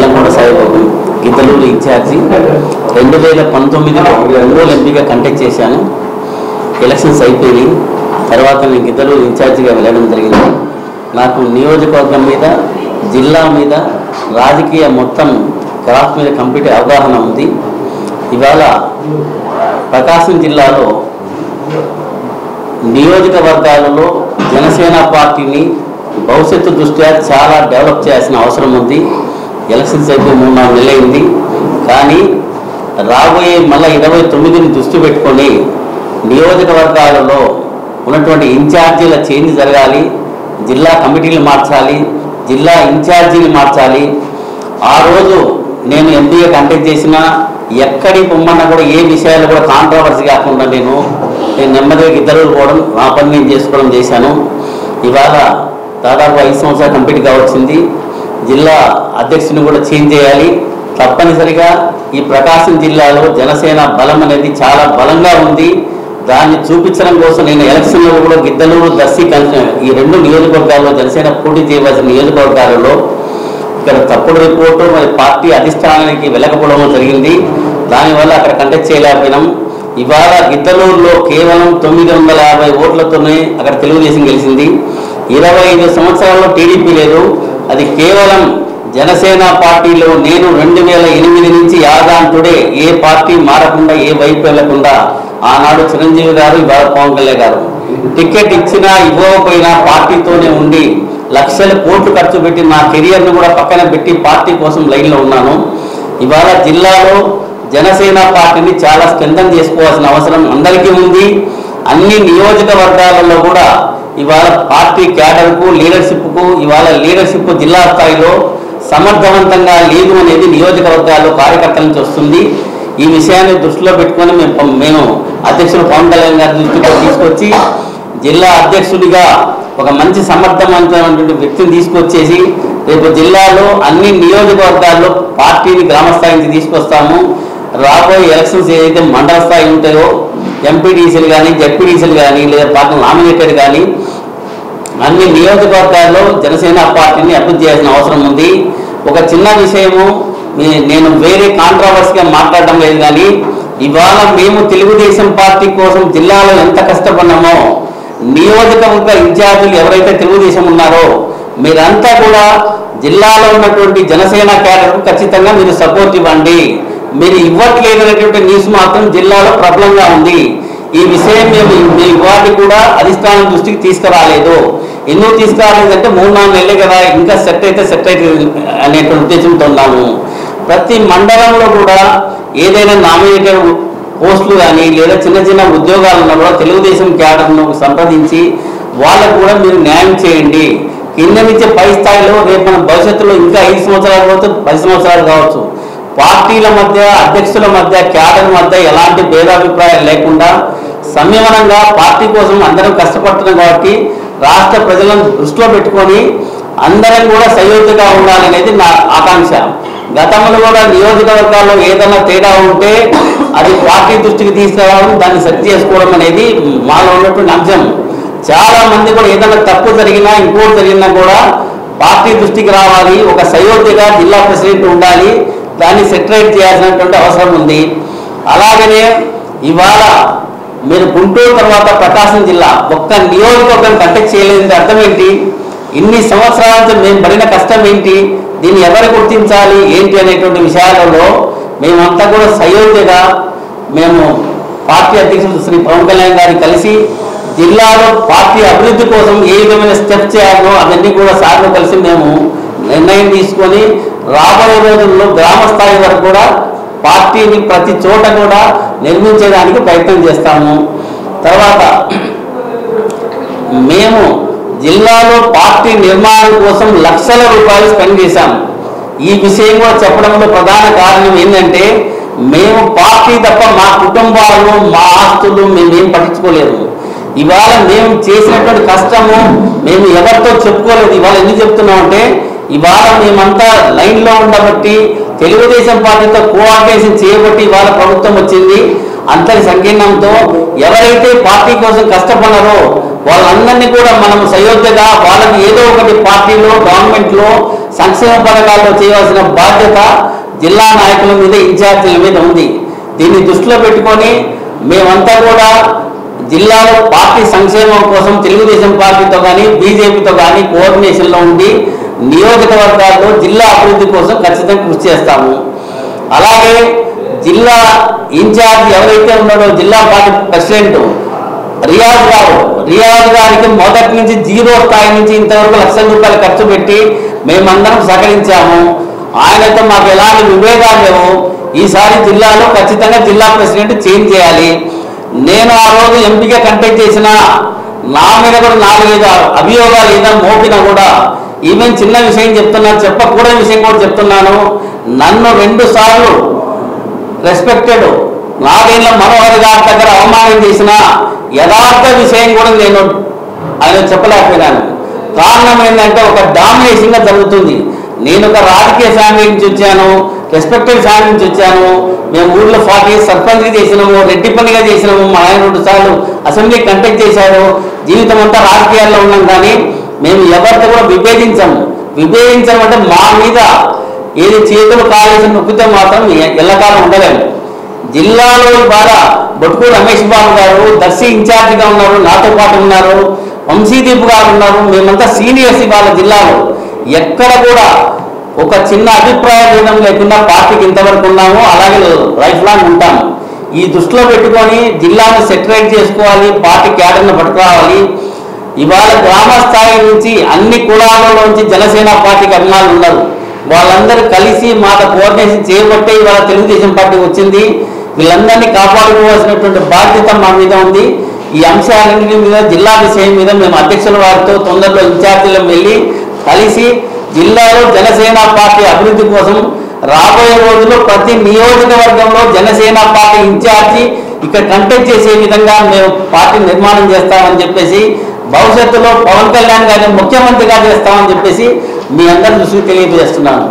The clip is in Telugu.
బెల్లంకొండ సాయిబాబు గిద్దలూరు ఇన్ఛార్జి 2019లో ఒంగోలు ఎంపీగా కంటెక్ట్ చేశాను. ఎలక్షన్స్ అయిపోయి తర్వాత నేను గిద్దలూరు ఇన్ఛార్జిగా వెళ్ళడం జరిగింది. నాకు నియోజకవర్గం మీద, జిల్లా మీద, రాజకీయ మొత్తం క్రాఫ్ట్ మీద కంప్లీట్ అవగాహన ఉంది. ఇవాళ ప్రకాశం జిల్లాలో నియోజకవర్గాలలో జనసేన పార్టీని భవిష్యత్తు దృష్ట్యా చాలా డెవలప్ చేయాల్సిన అవసరం ఉంది. ఎలక్షన్స్ అయిపోయి 3-4 నెలలైంది. కానీ రాబోయే మళ్ళీ 29ని దృష్టి పెట్టుకొని నియోజకవర్గాలలో ఉన్నటువంటి ఇన్ఛార్జీల చేంజ్ జరగాలి, జిల్లా కమిటీలు మార్చాలి, జిల్లా ఇన్ఛార్జీలు మార్చాలి. ఆ రోజు నేను ఎంపీగా కంటెక్ట్ చేసినా ఎక్కడికి పొమ్మన్నా కూడా ఏ విషయాలు కూడా కాంట్రవర్సీ కాకుండా నేను నెమ్మదిగా గిద్దలూరు పోవడం, నా పని నేను చేసుకోవడం చేశాను. ఇవాళ దాదాపు 5 సంవత్సరాలు కంప్లీట్ కావచ్చింది. జిల్లా అధ్యక్షుని కూడా చేంజ్ చేయాలి. తప్పనిసరిగా ఈ ప్రకాశం జిల్లాలో జనసేన బలం అనేది చాలా బలంగా ఉంది. దాన్ని చూపించడం కోసం నేను ఎలక్షన్లో కూడా గిద్దలూరు, దర్శి ఈ 2 నియోజకవర్గాల్లో జనసేన పోటీ చేయవలసిన నియోజకవర్గాలలో ఇక్కడ తప్పుడు రిపోర్టు మరి పార్టీ అధిష్టానానికి వెళ్ళకపోవడం జరిగింది. దానివల్ల అక్కడ కంటెక్ట్ చేయలేకపోయినాం. ఇవాళ గిద్దలూరులో కేవలం 950 ఓట్లతోనే అక్కడ తెలుగుదేశం గెలిచింది. 25 సంవత్సరాల్లో టీడీపీ లేదు. అది కేవలం జనసేన పార్టీలో నేను 2008 నుంచి యాదాంతుడే ఏ పార్టీ మారకుండా, ఏ వైపు వెళ్లకుండా ఆనాడు చిరంజీవి గారు, ఇవాళ పవన్ కళ్యాణ్ గారు టికెట్ ఇచ్చినా ఇవ్వకపోయినా పార్టీతోనే ఉండి లక్షల కోట్లు ఖర్చు పెట్టి నా కెరియర్ను కూడా పక్కన పెట్టి పార్టీ కోసం లైన్లో ఉన్నాను. ఇవాళ జిల్లాలో జనసేన పార్టీని చాలా స్ట్రెంథన్ చేసుకోవాల్సిన అవసరం అందరికీ ఉంది. అన్ని నియోజకవర్గాలలో కూడా ఇవాళ పార్టీ క్యాడర్కు, లీడర్షిప్కు ఇవాళ లీడర్షిప్ జిల్లా స్థాయిలో సమర్థవంతంగా లేదు అనేది నియోజకవర్గాల్లో కార్యకర్తల నుంచి వస్తుంది. ఈ విషయాన్ని దృష్టిలో పెట్టుకొని మేము అధ్యక్షుడు పవన్ కళ్యాణ్ గారి దృష్టిలో తీసుకొచ్చి జిల్లా అధ్యక్షుడిగా ఒక మంచి సమర్థవంతమైనటువంటి వ్యక్తిని తీసుకొచ్చేసి రేపు జిల్లాలో అన్ని నియోజకవర్గాల్లో పార్టీని గ్రామస్థాయి నుంచి తీసుకొస్తాము. రాబోయే ఎలక్షన్స్ ఏదైతే మండల స్థాయి ఉంటాయో ఎంపీటీసీలు కానీ, జెడ్పీటీసీలు కానీ, లేదా పార్టీ నామినేటెడ్ కానీ అన్ని నియోజకవర్గాల్లో జనసేన పార్టీని అభివృద్ధి చేయాల్సిన అవసరం ఉంది. ఒక చిన్న విషయము, నేను వేరే కాంట్రవర్సీగా మాట్లాడడం లేదు, కానీ ఇవాళ మేము తెలుగుదేశం పార్టీ కోసం జిల్లాలో ఎంత కష్టపడినామో నియోజకవర్గ ఇన్ఛార్జీలు ఎవరైతే తెలుగుదేశం ఉన్నారో మీరంతా కూడా జిల్లాలో ఉన్నటువంటి జనసేన క్యాడర్కు ఖచ్చితంగా మీరు సపోర్ట్ ఇవ్వండి. మీరు ఇవ్వట్లేదనేటువంటి న్యూస్ మాత్రం జిల్లాలో ప్రబలంగా ఉంది. ఈ విషయం మేము ఇవాటి కూడా అధిష్టానం దృష్టికి తీసుకురాలేదు. ఎందుకు తీసుకురాలేదంటే 3-4 నెలలే కదా, ఇంకా సెట్ అయితే అనేటువంటి ఉద్దేశంతో ఉన్నాము. ప్రతి మండలంలో కూడా ఏదైనా నామినేటెడ్ పోస్టులు కానీ లేదా చిన్న చిన్న ఉద్యోగాలు ఉన్నా కూడా తెలుగుదేశం క్యాడర్ను సంప్రదించి వాళ్ళకు కూడా మీరు న్యాయం చేయండి. కింద నుంచి పై స్థాయిలో రేపు మన భవిష్యత్తులో ఇంకా 5 సంవత్సరాలు కావచ్చు, 10 సంవత్సరాలు కావచ్చు, పార్టీల మధ్య, అధ్యక్షుల మధ్య, క్యాడర్ మధ్య ఎలాంటి భేదాభిప్రాయాలు లేకుండా సంయమనంగా పార్టీ కోసం అందరం కష్టపడుతున్నాం. కాబట్టి రాష్ట్ర ప్రజలను దృష్టిలో పెట్టుకొని అందరం కూడా సయోధ్యగా ఉండాలనేది నా ఆకాంక్ష. గతంలో కూడా నియోజకవర్గాల్లో ఏదైనా తేడా ఉంటే అది పార్టీ దృష్టికి తీసుకురావడం, దాన్ని సరి చేసుకోవడం అనేది మాలో ఉన్నటువంటి అంశం. చాలా మంది కూడా ఏదైనా తప్పు జరిగినా, ఇంకోటి జరిగినా కూడా పార్టీ దృష్టికి రావాలి, ఒక సయోధ్యగా జిల్లా ప్రెసిడెంట్ ఉండాలి, దాన్ని సెటరేట్ చేయాల్సినటువంటి అవసరం ఉంది. అలాగనే ఇవాళ మీరు గుంటూరు తర్వాత ప్రకాశం జిల్లా ఒక్క నియోజకవర్గం కంటెక్ట్ చేయలేదంటే అర్థం ఏంటి? ఇన్ని సంవత్సరాల నుంచి మేము పడిన కష్టం ఏంటి, దీన్ని ఎవరు గుర్తించాలి ఏంటి అనేటువంటి విషయాలలో మేమంతా కూడా సయోధ్యగా మేము పార్టీ అధ్యక్షుడు శ్రీ పవన్ కళ్యాణ్ గారిని కలిసి జిల్లాలో పార్టీ అభివృద్ధి కోసం ఏ విధమైన స్టెప్ చేయాలో అవన్నీ కూడా సార్లు కలిసి మేము నిర్ణయం తీసుకొని రాబోయే రోజుల్లో గ్రామ స్థాయి వరకు కూడా పార్టీని ప్రతి చోట కూడా నిర్మించడానికి ప్రయత్నం చేస్తాము. తర్వాత మేము జిల్లాలో పార్టీ నిర్మాణం కోసం లక్షల రూపాయలు స్పెండ్ చేశాం. ఈ విషయం కూడా చెప్పడంలో ప్రధాన కారణం ఏంటంటే మేము పార్టీ తప్ప మా కుటుంబాలు, మా ఆస్తులు మేమేం పట్టించుకోలేదు. ఇవాళ మేము చేసినటువంటి కష్టము మేము ఎవరితో చెప్పుకోలేదు. ఇవాళ ఎందుకు చెప్తున్నామంటే ఇవాళ మేమంతా లైన్లో ఉండబట్టి తెలుగుదేశం పార్టీతో కోఆర్డినేషన్ చేయబట్టి ఇవాళ ప్రభుత్వం వచ్చింది. అంతటి సంకీర్ణంతో ఎవరైతే పార్టీ కోసం కష్టపడరో వాళ్ళందరినీ కూడా మనం సయోధ్యగా వాళ్ళకి ఏదో ఒకటి పార్టీలో గవర్నమెంట్లో సంక్షేమ పథకాల్లో చేయవలసిన బాధ్యత జిల్లా నాయకుల మీద ఇన్ఛార్జీల మీద ఉంది. దీన్ని దృష్టిలో పెట్టుకొని మేమంతా కూడా జిల్లాలో పార్టీ సంక్షేమం కోసం తెలుగుదేశం పార్టీతో కానీ బీజేపీతో కానీ కోఆర్డినేషన్లో ఉండి నియోజకవర్గాల్లో జిల్లా అభివృద్ధి కోసం ఖచ్చితంగా కృషి చేస్తాము. అలాగే జిల్లా ఇన్ఛార్జ్ ఎవరైతే ఉన్నాడో జిల్లా పార్టీ ప్రెసిడెంట్ రియాజ్ గారికి మొదటి నుంచి జీరో స్థాయి నుంచి ఇంతవరకు లక్షల రూపాయలు ఖర్చు పెట్టి మేమందరం సహకరించాము. ఆయనతో మాకు ఎలాంటి విభేదాలు లేవు. ఈసారి జిల్లాలో ఖచ్చితంగా జిల్లా ప్రెసిడెంట్ చేంజ్ చేయాలి. నేను ఆ రోజు ఎంపీగా కంటెక్ట్ చేసిన నా మీద కూడా 4-5 అభియోగాలు ఏదైనా మోపినా కూడా ఈవెన్ చిన్న విషయం చెప్తున్నాను, చెప్పకూడని విషయం కూడా చెప్తున్నాను. నన్ను 2 సార్లు రెస్పెక్టెడ్ నాగేంద్ర మనోహర్ గారి దగ్గర అవమానం చేసిన యథార్థ విషయం కూడా నేను ఆయన చెప్పలేకపోయినాను. కారణం ఏంటంటే ఒక డామినేషన్గా జరుగుతుంది. నేను ఒక రాజకీయ ఫ్యామిలీ నుంచి వచ్చాను, రెస్పెక్టెడ్ ఫ్యామిలీ నుంచి వచ్చాను. మేము ఊళ్ళో 40 years సర్పంచ్గా చేసినాము, రెడ్డి పనిగా చేసినాము. మా ఆయన 2 సార్లు అసెంబ్లీ కంటెక్ట్ చేశారు. జీవితం అంతా రాజకీయాల్లో ఉన్నాం. కానీ మేము ఎవరితో కూడా విభేదించమంటే మా మీద ఏది చేతులు కాలేసి నొక్కితే మాత్రం ఎల్లకాలం ఉండలేము. జిల్లాలో ఇవాళ బొట్టుకూరు రమేష్ బాబు గారు దర్శి ఇన్ఛార్జిగా ఉన్నారు, నాతో పాటు ఉన్నారు. వంశీదీప్ గారు ఉన్నారు. మేమంతా సీనియర్స్ ఇవాళ జిల్లాలో. ఎక్కడ కూడా ఒక చిన్న అభిప్రాయ భేదం లేకుండా పార్టీకి ఇంతవరకు ఉన్నాము, అలాగే లైఫ్ లాంగ్ ఉంటాము. ఈ దృష్టిలో పెట్టుకొని జిల్లాను సెటరేట్ చేసుకోవాలి, పార్టీ క్యాడర్ను పట్టుకురావాలి. ఇవాళ గ్రామ స్థాయి నుంచి అన్ని కులాలలోంచి జనసేన పార్టీకి అభిమానులు ఉన్నారు. వాళ్ళందరూ కలిసి మాట కోఆర్డినేషన్ చేయబట్టే ఇవాళ తెలుగుదేశం పార్టీ వచ్చింది. వీళ్ళందరినీ కాపాడుకోవాల్సినటువంటి బాధ్యత మా మీద ఉంది. ఈ అంశాలన్నింటి మీద జిల్లా విషయం మీద మేము అధ్యక్షుల వారితో తొందరలో ఇన్ఛార్జీలను వెళ్ళి కలిసి జిల్లాలో జనసేన పార్టీ అభివృద్ధి కోసం రాబోయే రోజుల్లో ప్రతి నియోజకవర్గంలో జనసేన పార్టీ ఇన్ఛార్జి ఇక్కడ కంటెక్ట్ చేసే విధంగా మేము పార్టీ నిర్మాణం చేస్తామని చెప్పేసి, భవిష్యత్తులో పవన్ కళ్యాణ్ గారిని ముఖ్యమంత్రిగా చేస్తామని చెప్పేసి మీ అందరి దృష్టికి తెలియజేస్తున్నాను.